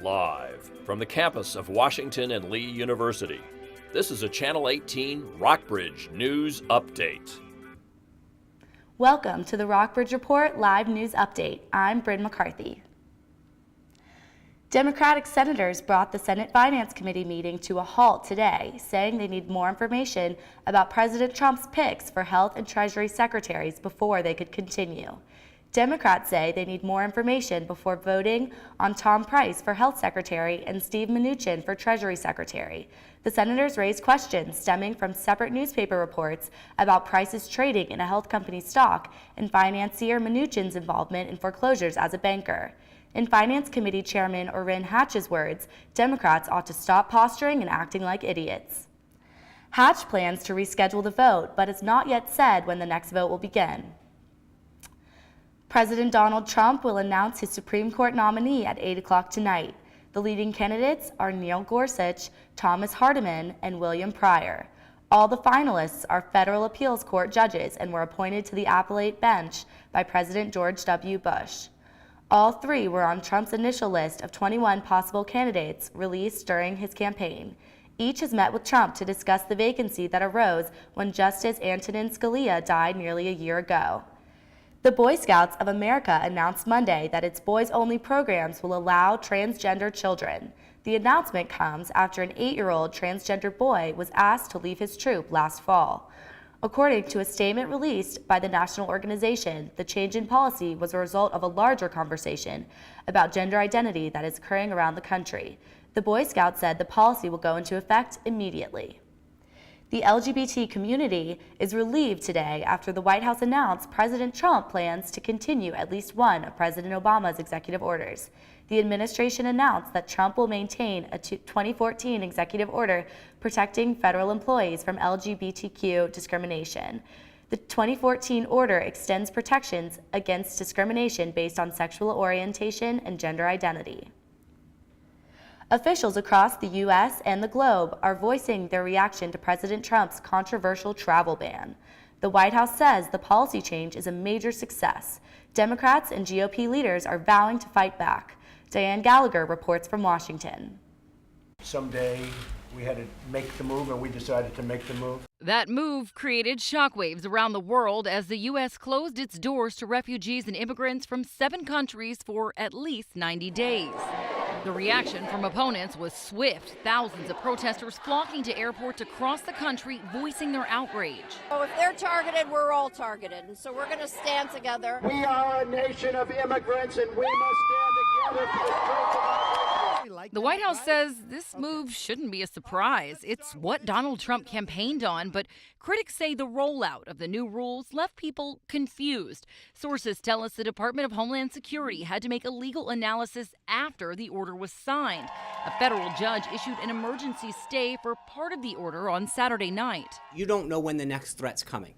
Live from the campus of Washington and Lee University, this is a Channel 18 Rockbridge News Update. Welcome to the Rockbridge Report Live News Update. I'm Bryn McCarthy. Democratic senators brought the Senate Finance Committee meeting to a halt today, saying they need more information about President Trump's picks for health and Treasury secretaries before they could continue. Democrats say they need more information before voting on Tom Price for Health Secretary and Steve Mnuchin for Treasury Secretary. The senators raised questions stemming from separate newspaper reports about Price's trading in a health company's stock and financier Mnuchin's involvement in foreclosures as a banker. In Finance Committee Chairman Orrin Hatch's words, Democrats ought to stop posturing and acting like idiots. Hatch plans to reschedule the vote, but has not yet said when the next vote will begin. President Donald Trump will announce his Supreme Court nominee at 8 o'clock tonight. The leading candidates are Neil Gorsuch, Thomas Hardiman, and William Pryor. All the finalists are federal appeals court judges and were appointed to the appellate bench by President George W. Bush. All three were on Trump's initial list of 21 possible candidates released during his campaign. Each has met with Trump to discuss the vacancy that arose when Justice Antonin Scalia died nearly a year ago. The Boy Scouts of America announced Monday that its boys-only programs will allow transgender children. The announcement comes after an 8-year-old transgender boy was asked to leave his troop last fall. According to a statement released by the national organization, the change in policy was a result of a larger conversation about gender identity that is occurring around the country. The Boy Scouts said the policy will go into effect immediately. The LGBT community is relieved today after the White House announced President Trump plans to continue at least one of President Obama's executive orders. The administration announced that Trump will maintain a 2014 executive order protecting federal employees from LGBTQ discrimination. The 2014 order extends protections against discrimination based on sexual orientation and gender identity. Officials across the U.S. and the globe are voicing their reaction to President Trump's controversial travel ban. The White House says the policy change is a major success. Democrats and GOP leaders are vowing to fight back. Diane Gallagher reports from Washington. Someday we had to make the move, and we decided to make the move. That move created shockwaves around the world as the U.S. closed its doors to refugees and immigrants from 7 countries for at least 90 days. The reaction from opponents was swift. Thousands of protesters flocking to airports across the country, voicing their outrage. So if they're targeted, we're all targeted. And so we're going to stand together. We are a nation of immigrants, and we must stand together for the truth of our country. The White House says this move shouldn't be a surprise. It's what Donald Trump campaigned on, but critics say the rollout of the new rules left people confused. Sources tell us the Department of Homeland Security had to make a legal analysis after the order was signed. A federal judge issued an emergency stay for part of the order on Saturday night. You don't know when the next threat's coming.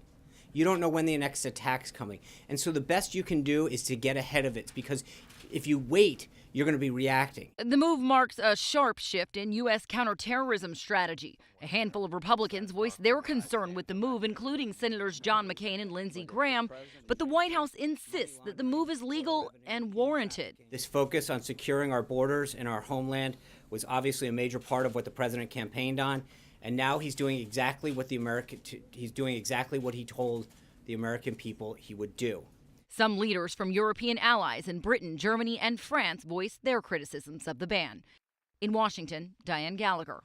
You don't know when the next attack's coming. And so the best you can do is to get ahead of it, because if you wait, you're going to be reacting. The move marks a sharp shift in U.S. counterterrorism strategy. A handful of Republicans voiced their concern with the move, including Senators John McCain and Lindsey Graham. But the White House insists that the move is legal and warranted. This focus on securing our borders and our homeland was obviously a major part of what the president campaigned on. And now he's doing exactly what he told the American people he would do. Some leaders from European allies in Britain, Germany, and France voiced their criticisms of the ban. In Washington, Diane Gallagher.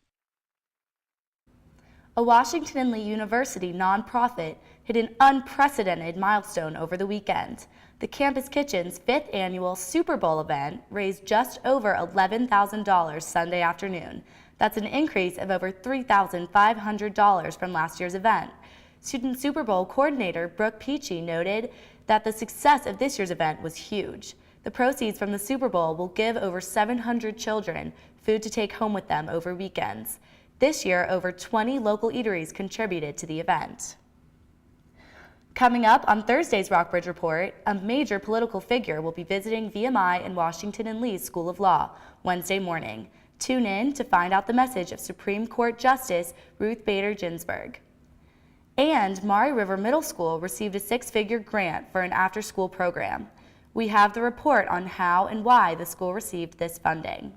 A Washington and Lee University nonprofit hit an unprecedented milestone over the weekend. The Campus Kitchen's 5th annual Super Bowl event raised just over $11,000 Sunday afternoon. That's an increase of over $3,500 from last year's event. Student Super Bowl coordinator Brooke Peachy noted that the success of this year's event was huge. The proceeds from the Super Bowl will give over 700 children food to take home with them over weekends. This year, over 20 local eateries contributed to the event. Coming up on Thursday's Rockbridge Report, a major political figure will be visiting VMI and Washington and Lee's School of Law Wednesday morning. Tune in to find out the message of Supreme Court Justice Ruth Bader Ginsburg. And Maury River Middle School received a 6-figure grant for an after-school program. We have the report on how and why the school received this funding.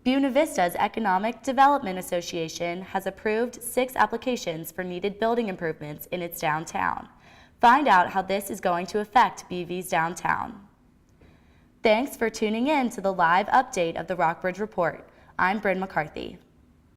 Buena Vista's Economic Development Association has approved 6 applications for needed building improvements in its downtown. Find out how this is going to affect BV's downtown. Thanks for tuning in to the live update of the Rockbridge Report. I'm Bryn McCarthy.